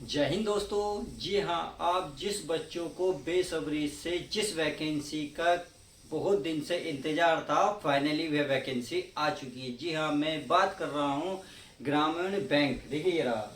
जय हिंद दोस्तों। जी हाँ, आप जिस बच्चों को बेसब्री से जिस वैकेंसी का बहुत दिन से इंतजार था, फाइनली वह वैकेंसी आ चुकी है। जी हाँ, मैं बात कर रहा हूँ ग्रामीण बैंक। देखिए ये रहा,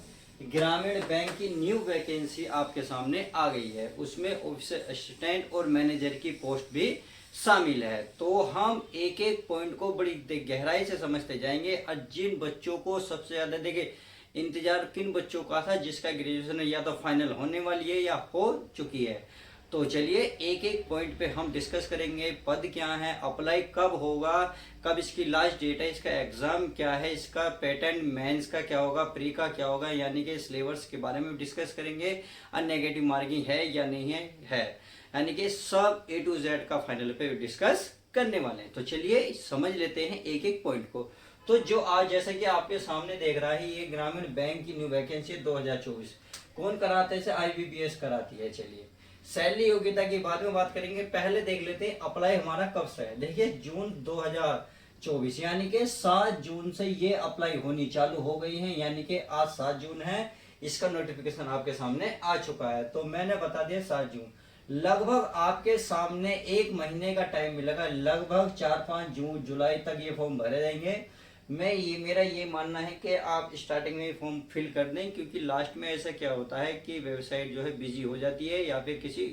ग्रामीण बैंक की न्यू वैकेंसी आपके सामने आ गई है। उसमें ऑफिसर असिस्टेंट और मैनेजर की पोस्ट भी शामिल है। तो हम एक एक पॉइंट को बड़ी गहराई से समझते जाएंगे। और जिन बच्चों को सबसे ज्यादा देखिए इंतजार किन बच्चों का था, जिसका ग्रेजुएशन या तो फाइनल होने वाली है या हो चुकी है, तो चलिए एक एक पॉइंट पे हम डिस्कस करेंगे। पद क्या है, अप्लाई कब होगा, कब इसकी लास्ट डेट है, इसका एग्जाम क्या है, इसका पैटर्न मेंस का क्या होगा, प्री का क्या होगा, यानी कि सिलेबस के बारे में डिस्कस करेंगे। और नेगेटिव मार्किंग है या नहीं है यानी कि सब ए टू जेड का फाइनल पे डिस्कस करने वाले हैं। तो चलिए समझ लेते हैं एक एक पॉइंट को। तो जो आज जैसे कि आपके सामने देख रहा है, ये ग्रामीण बैंक की न्यू वैकेंसी 2024। कौन कराता है इसे? IBPS कराती है। चलिए सैलरी योग्यता की बाद में बात करेंगे, पहले देख लेते हैं अप्लाई हमारा कब से है। देखिए जून 2024 यानी कि 7 जून से ये अप्लाई होनी चालू हो गई है। यानी कि आज 7 जून है, इसका नोटिफिकेशन आपके सामने आ चुका है। तो मैंने बता दिया 7 जून। लगभग आपके सामने एक महीने का टाइम मिलेगा, लगभग 4-5 जून जुलाई तक ये फॉर्म भरे जाएंगे। मेरा ये मानना है कि आप स्टार्टिंग में फॉर्म फिल कर दें, क्योंकि लास्ट में ऐसा क्या होता है कि वेबसाइट जो है बिजी हो जाती है या फिर किसी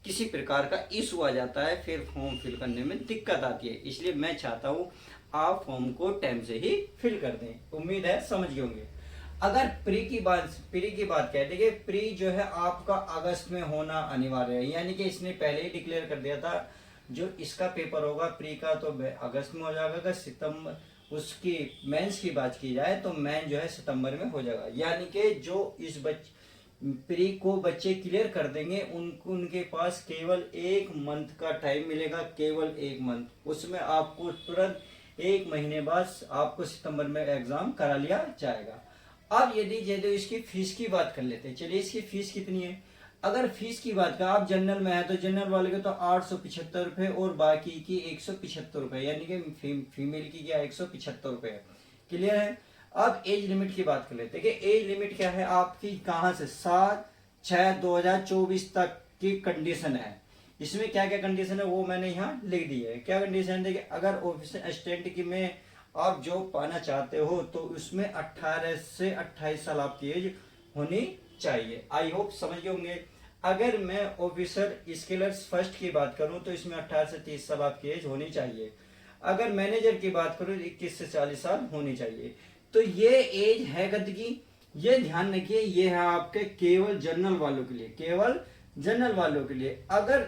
किसी प्रकार का इशू आ जाता है, फिर फॉर्म फिल करने में दिक्कत आती है। इसलिए मैं चाहता हूँ आप फॉर्म को टाइम से ही फिल कर दें। उम्मीद है समझ गए होंगे। अगर प्री की बात कह देखिए, प्री जो है आपका अगस्त में होना अनिवार्य है। यानी कि इसने पहले ही डिक्लेयर कर दिया था जो इसका पेपर होगा प्री का तो अगस्त में हो जाएगा। सितंबर उसकी मेंस की बात की जाए तो मेन जो है सितंबर में हो जाएगा। यानी कि जो इस प्री को बच्चे क्लियर कर देंगे उनके पास केवल 1 मंथ का टाइम मिलेगा, केवल 1 मंथ। उसमें आपको तुरंत 1 महीने बाद आपको सितंबर में एग्जाम करा लिया जाएगा। अब यदि इसकी फीस की बात कर लेते हैं। चलिए इसकी फीस कितनी है। अगर फीस की बात करें, आप जनरल में है तो जनरल वाले के तो 875 रुपए और बाकी की 175 रुपए, यानी कि फीमेल की क्या 175 रुपए है। क्लियर है। अब एज लिमिट की बात कर लेते हैं कि एज लिमिट क्या है आपकी, कहां से 7/6/2024 तक की कंडीशन है। इसमें क्या क्या कंडीशन है वो मैंने यहाँ लिख दी है। क्या कंडीशन देखिए, अगर ऑफिसर असिस्टेंट की में आप जॉब पाना चाहते हो तो उसमें 18 से 28 साल आपकी एज होनी चाहिए। आई होप समझ गए होंगे। अगर मैं ऑफिसर स्किलर्स फर्स्ट की बात करूं तो इसमें 18 से 30 साल आपकी एज होनी चाहिए। अगर मैनेजर की बात करूं 21 से 40 साल होनी चाहिए। तो ये एज है गद की, ये ध्यान रखिए। ये है आपके केवल जनरल वालों के लिए, केवल जनरल वालों के लिए। अगर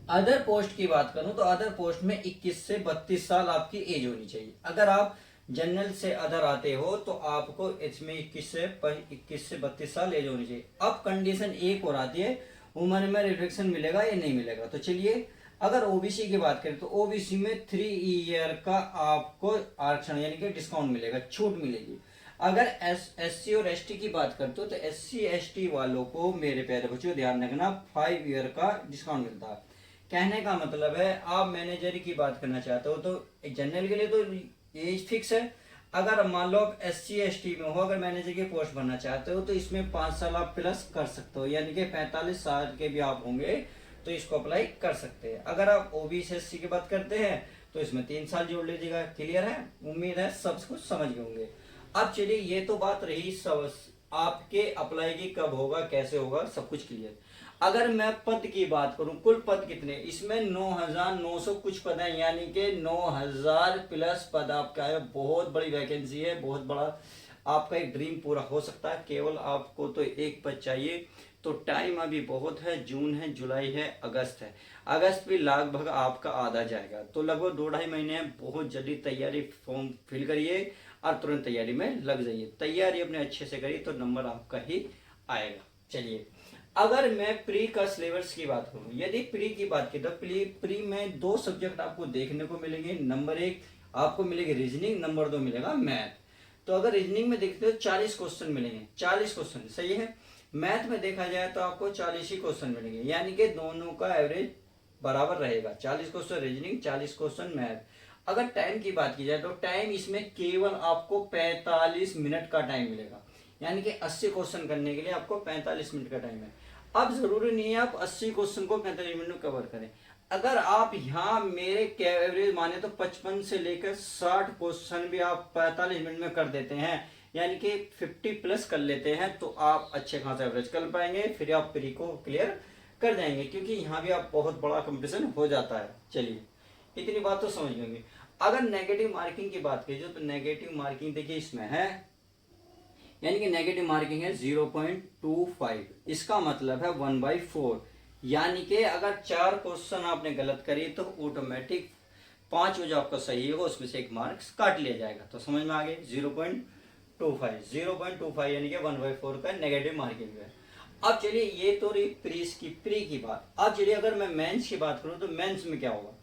अदर पोस्ट की बात करूं तो अदर पोस्ट में 21 से 32 साल आपकी एज होनी चाहिए। अगर आप जनरल से अदर आते हो तो आपको इसमें 21 से 32 साल एज होनी चाहिए। अब कंडीशन एक और आती है, उम्र में रिडक्शन मिलेगा या नहीं मिलेगा। तो चलिए अगर ओबीसी की बात करें तो ओबीसी में 3 ईयर का आपको आरक्षण यानी कि डिस्काउंट मिलेगा, छूट मिलेगी। अगर एससी और एसटी की बात करते हो तो एससी एसटी वालों को मेरे प्यारे बच्चों ध्यान रखना 5 ईयर का डिस्काउंट मिलता है। कहने का मतलब है आप मैनेजर की बात करना चाहते हो तो जनरल के लिए तो एज फिक्स है। अगर मान लो आप SC ST में हो, अगर मैनेजर की पोस्ट भरना चाहते हो तो इसमें 5 साल आप प्लस कर सकते हो, यानी कि 45 साल के भी आप होंगे तो इसको अप्लाई कर सकते हैं। अगर आप OBC SC की बात करते हैं तो इसमें 3 साल जोड़ लीजिएगा। क्लियर है, उम्मीद है सब कुछ समझ गए होंगे। अब चलिए ये तो बात रही सब आपके अप्लाई की कब होगा कैसे होगा सब कुछ क्लियर। अगर मैं पद की बात करूं, कुल पद कितने, इसमें 9,900 कुछ पद है, यानी कि 9,000 प्लस पद आपका है। बहुत बड़ी वैकेंसी है, बहुत बड़ा आपका एक ड्रीम पूरा हो सकता है। केवल आपको तो एक पद चाहिए। तो टाइम अभी बहुत है, जून है, जुलाई है, अगस्त है। अगस्त भी लगभग आपका आधा जाएगा, तो लगभग 2-2.5 महीने हैं। बहुत जल्दी तैयारी फॉर्म फिल करिए और तुरंत तैयारी में लग जाइए। तैयारी अपने अच्छे से करिए तो नंबर आपका ही आएगा। चलिए अगर मैं प्री का सिलेबस की बात करूं, यदि प्री की बात की तो प्री में 2 सब्जेक्ट आपको देखने को मिलेंगे। नंबर 1 आपको मिलेगी रीजनिंग, नंबर 2 मिलेगा मैथ। तो अगर रीजनिंग में देखते हो 40 क्वेश्चन मिलेंगे, 40 क्वेश्चन सही है। मैथ में देखा जाए तो आपको 40 ही क्वेश्चन मिलेंगे, यानी कि दोनों का एवरेज बराबर रहेगा। 40 क्वेश्चन रीजनिंग, 40 क्वेश्चन मैथ। अगर टाइम की बात की जाए तो टाइम इसमें केवल आपको 45 मिनट का टाइम मिलेगा। यानी कि 80 क्वेश्चन करने के लिए आपको 45 मिनट का टाइम है। अब जरूरी नहीं है आप 80 क्वेश्चन को 45 मिनट में कवर करें। अगर आप यहाँ मेरे एवरेज माने तो 55 से लेकर 60 क्वेश्चन भी आप 45 मिनट में कर देते हैं, यानी कि 50 प्लस कर लेते हैं, तो आप अच्छे खासा एवरेज कर पाएंगे, फिर आप प्री को क्लियर कर जाएंगे, क्योंकि यहाँ भी आप बहुत बड़ा कंपटीशन हो जाता है। चलिए इतनी बात तो समझ लेंगे। अगर नेगेटिव मार्किंग की बात कीजिए तो नेगेटिव मार्किंग देखिए इसमें है, यानी कि नेगेटिव मार्किंग है 0.25, इसका मतलब है 1/4, यानी कि अगर 4 क्वेश्चन आपने गलत करी तो ऑटोमेटिक 5 जो आपका सही होगा उसमें से 1 मार्क्स काट लिया जाएगा। तो समझ में आ गए 0.25 यानी कि 1/4 का नेगेटिव मार्किंग है। अब चलिए ये तो रही प्री की बात। अब चलिए अगर मैं मेंस की बात करूं तो मेंस में क्या होगा।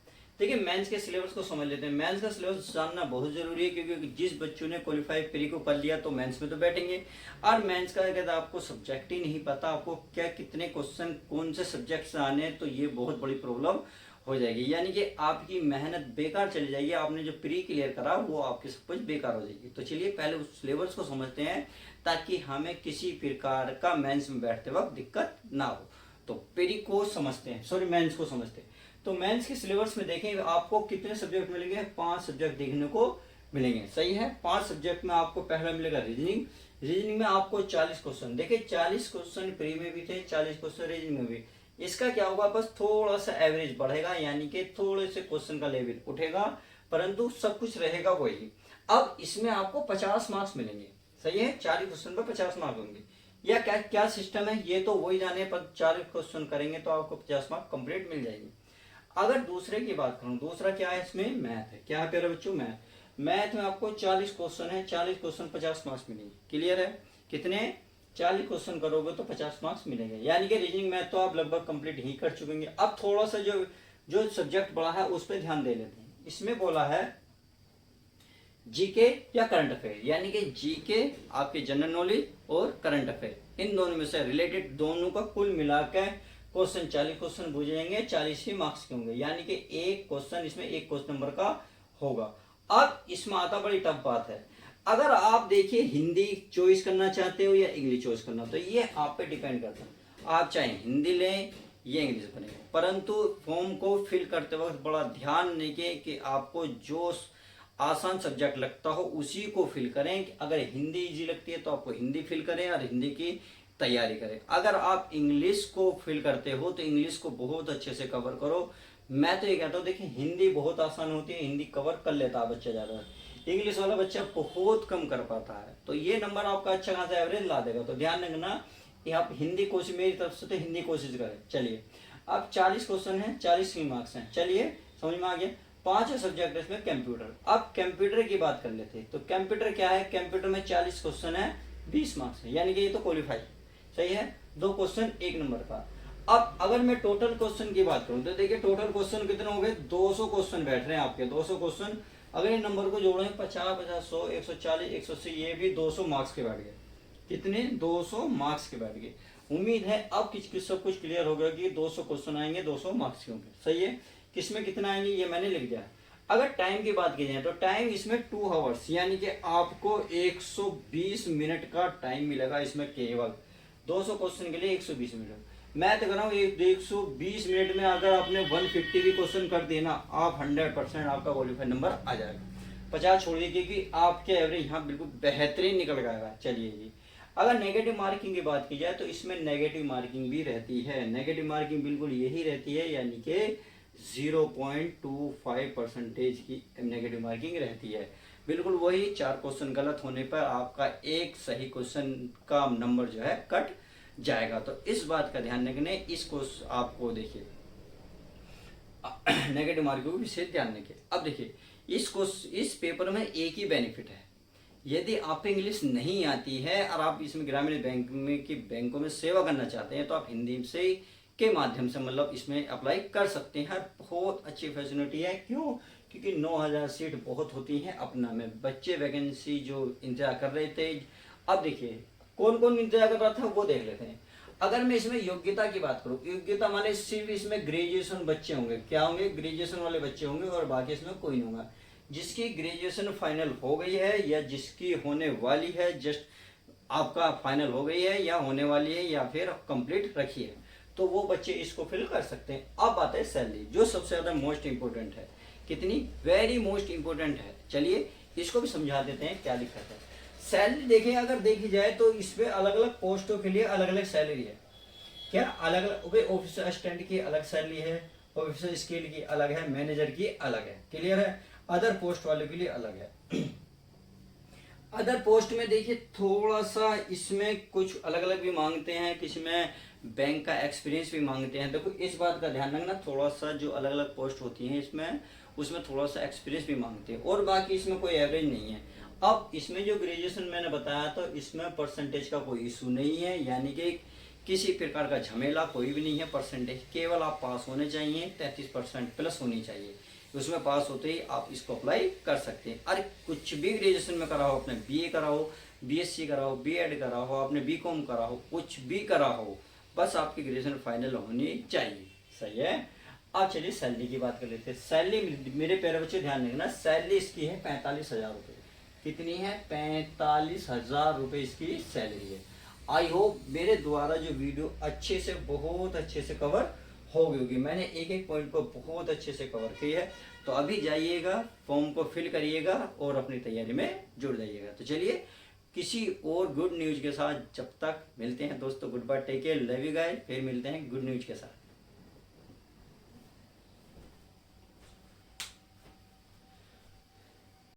देखिए मेंस के सिलेबस को समझ लेते हैं। मेंस का सिलेबस जानना बहुत जरूरी है, क्योंकि जिस बच्चों ने क्वालिफाई प्री को कर लिया तो मेंस में तो बैठेंगे। और मेंस का अगर आपको सब्जेक्ट ही नहीं पता, आपको क्या कितने क्वेश्चन कौन से सब्जेक्ट से आने हैं, तो ये बहुत बड़ी प्रॉब्लम हो जाएगी, यानी कि आपकी मेहनत बेकार चली जाएगी। आपने जो प्री क्लियर करा वो आपकी सब कुछ बेकार हो जाएगी। तो चलिए पहले उस सिलेबस को समझते हैं, ताकि हमें किसी प्रकार का मेंस में बैठते वक्त दिक्कत ना हो। तो प्री को समझते हैं, सॉरी मेंस को समझते हैं। तो मेंस के सिलेबस में देखें आपको कितने सब्जेक्ट मिलेंगे, 5 सब्जेक्ट देखने को मिलेंगे। सही है, 5 सब्जेक्ट में आपको पहला मिलेगा रीजनिंग। रीजनिंग में आपको 40 क्वेश्चन, देखिए 40 क्वेश्चन प्री में भी थे, 40 क्वेश्चन रीजनिंग में भी। इसका क्या होगा, बस थोड़ा सा एवरेज बढ़ेगा, यानी कि थोड़े से क्वेश्चन का लेवल उठेगा, परंतु सब कुछ रहेगा वही। अब इसमें आपको 50 मार्क्स मिलेंगे। सही है, 40 क्वेश्चन पर 50 मार्क्स होंगे, या क्या क्या सिस्टम है ये तो वही जाने, पर 40 क्वेश्चन करेंगे तो आपको 50 मार्क्स कंप्लीट मिल जाएंगे। अगर दूसरे की बात करूं, दूसरा क्या है इसमें, मैथ है। क्या है प्यारे बच्चों, मैथ में आपको 40 क्वेश्चन है, 40 क्वेश्चन 50 मार्क्स मिलेंगे। क्लियर है, कितने 40 क्वेश्चन करोगे तो 50 मार्क्स मिलेंगे, यानी कि रीजनिंग मैथ तो आप लगभग कंप्लीट ही कर चुकेंगे। अब थोड़ा सा जो सब्जेक्ट बड़ा है उस पर ध्यान दे लेते हैं। इसमें बोला है जीके या करंट अफेयर, यानी कि जीके आपके जनरल नॉलेज और करंट अफेयर, इन दोनों में से रिलेटेड दोनों का कुल मिलाकर क्वेश्चन 40 क्वेश्चन पूछेंगे, 40 ही मार्क्स के होंगे, यानी कि एक क्वेश्चन इसमें 1 क्वेश्चन नंबर का होगा। अब इसमें आता बड़ी टफ बात है, अगर आप देखिए हिंदी चॉइस करना चाहते हो या इंग्लिश चॉइस करना, तो ये आप पे डिपेंड करता है। आप चाहे हिंदी लें या इंग्लिश बने, परंतु फॉर्म को फिल करते वक्त बड़ा ध्यान दें कि आपको जो आसान सब्जेक्ट लगता हो उसी को फिल करें। अगर हिंदी इजी लगती है तो आपको हिंदी फिल करें और हिंदी की तैयारी करें। अगर आप इंग्लिश को फिल करते हो तो इंग्लिश को बहुत अच्छे से कवर करो। मैं तो ये कहता हूँ, देखिए हिंदी बहुत आसान होती है, हिंदी कवर कर लेता है बच्चा ज़्यादा, इंग्लिश वाला बच्चा बहुत कम कर पाता है, तो ये नंबर आपका अच्छा खासा एवरेज ला देगा। तो ध्यान रखना कि आप हिंदी कोशिश, मेरी तरफ से तो हिंदी कोशिश करें। चलिए अब 40 क्वेश्चन है, 40 की मार्क्स हैं। चलिए समझ में आ गया। 5 सब्जेक्ट इसमें कंप्यूटर। अब कंप्यूटर की बात कर लेते हैं, तो कंप्यूटर क्या है, कंप्यूटर में 40 क्वेश्चन है, 20 मार्क्स है, यानी कि ये तो क्वालिफाई। सही है, 2 क्वेश्चन 1 नंबर का। अब अगर मैं टोटल क्वेश्चन की बात करूं तो देखिए टोटल क्वेश्चन कितने हो गए, 200 क्वेश्चन बैठ रहे हैं आपके, 200 क्वेश्चन। अगर ये नंबर को जोड़ें 50 50 100 140 180, ये भी 200 मार्क्स के बैठ गए। कितने, 200 मार्क्स के बैठ गए। उम्मीद है अब किस सब कुछ क्लियर हो गया कि 200 क्वेश्चन आएंगे, 200 मार्क्स के होंगे। सही है, किसमें कितना आएंगे ये मैंने लिख दिया। अगर टाइम की बात की जाए तो टाइम इसमें 2 आवर्स, यानी कि आपको 120 मिनट का टाइम मिलेगा इसमें, केवल 200 क्वेश्चन के लिए 120 मिनट। मैं तो कर रहा हूँ 120 मिनट में अगर आपने 150 भी क्वेश्चन कर दिए ना, आप 100% आपका क्वालिफाइड नंबर आ जाएगा। 50 छोड़िए, क्योंकि आपके एवरेज यहाँ बिल्कुल बेहतरीन निकल जाएगा। चलिए जी, अगर नेगेटिव मार्किंग की बात की जाए तो इसमें नेगेटिव मार्किंग भी रहती है। नेगेटिव मार्किंग बिल्कुल यही रहती है, यानी कि 0.25% की नेगेटिव मार्किंग रहती है। बिल्कुल वही, 4 क्वेश्चन गलत होने पर आपका एक सही क्वेश्चन का नंबर जो है कट जाएगा। तो इस बात का ध्यान रखने, इसको आपको देखिए नेगेटिव मार्किंग को विशेष ध्यान रखिए। अब देखिए इस पेपर में एक ही बेनिफिट है, यदि आप इंग्लिश नहीं आती है और आप इसमें ग्रामीण बैंक में की बैंकों में सेवा करना चाहते हैं तो आप हिंदी से के माध्यम से मतलब इसमें अप्लाई कर सकते हैं। बहुत अच्छी फैसिलिटी है, क्यों, क्योंकि 9000 सीट बहुत होती हैं अपना में, बच्चे वैकेंसी जो इंतजार कर रहे थे। अब देखिए कौन कौन इंतजार कर रहा था वो देख लेते हैं। अगर मैं इसमें योग्यता की बात करूं, योग्यता माने सिर्फ इसमें ग्रेजुएशन बच्चे होंगे, क्या होंगे, ग्रेजुएशन वाले बच्चे होंगे, और बाकी इसमें कोई नहीं होगा। जिसकी ग्रेजुएशन फाइनल हो गई है या जिसकी होने वाली है, जस्ट आपका फाइनल हो गई है या होने वाली है या फिर कंप्लीट रखी है, तो वो बच्चे इसको फिल कर सकते हैं। अब आते हैं सैलरी, जो सबसे ज़्यादा मोस्ट इंपॉर्टेंट है। कितनी वेरी मोस्ट इंपॉर्टेंट है। चलिए इसको भी समझा देते हैं क्या दिक्कत है। सैलरी देखिए, अगर देखी जाए तो इसमें अलग अलग पोस्टों के लिए अलग अलग सैलरी है। क्या अलग अलग, ऑफिसर असिस्टेंट की अलग सैलरी है, ऑफिसर स्केल की अलग है, मैनेजर की अलग है, क्लियर है। अदर पोस्ट वाले के लिए अलग है। अदर पोस्ट में देखिए थोड़ा सा इसमें कुछ अलग अलग भी मांगते हैं, किसी में बैंक का एक्सपीरियंस भी मांगते हैं। देखो इस बात का ध्यान रखना, थोड़ा सा जो अलग अलग पोस्ट होती हैं इसमें, उसमें थोड़ा सा एक्सपीरियंस भी मांगते हैं, और बाकी इसमें कोई एवरेज नहीं है। अब इसमें जो ग्रेजुएशन मैंने बताया तो इसमें परसेंटेज का कोई इशू नहीं है, यानी कि किसी प्रकार का झमेला कोई भी नहीं है। परसेंटेज केवल आप पास होने चाहिए, 33% प्लस होनी चाहिए। उसमें पास होते ही आप इसको अप्लाई कर सकते हैं। अरे कुछ भी ग्रेजुएशन में करा हो, आपने बीए करा हो, बीएससी करा हो, बीएड करा हो, आपने बीकॉम करा हो, कुछ भी करा हो, बस आपकी ग्रेजुएशन फाइनल होनी चाहिए। सही है। अब चलिए सैलरी की बात कर लेते हैं। सैलरी मेरे प्यारे बच्चे ध्यान रखना, सैलरी इसकी है 45,000 रुपये। कितनी है? 45,000 रुपये इसकी सैलरी है। आई होप मेरे द्वारा जो वीडियो अच्छे से, बहुत अच्छे से कवर हो गई होगी। मैंने एक एक पॉइंट को बहुत अच्छे से कवर किया है। तो अभी जाइएगा, फॉर्म को फिल करिएगा और अपनी तैयारी में जुड़ जाइएगा। तो चलिए किसी और गुड न्यूज के साथ जब तक मिलते हैं दोस्तों, good bye, take care, love you guys. फिर मिलते हैं गुड न्यूज के साथ।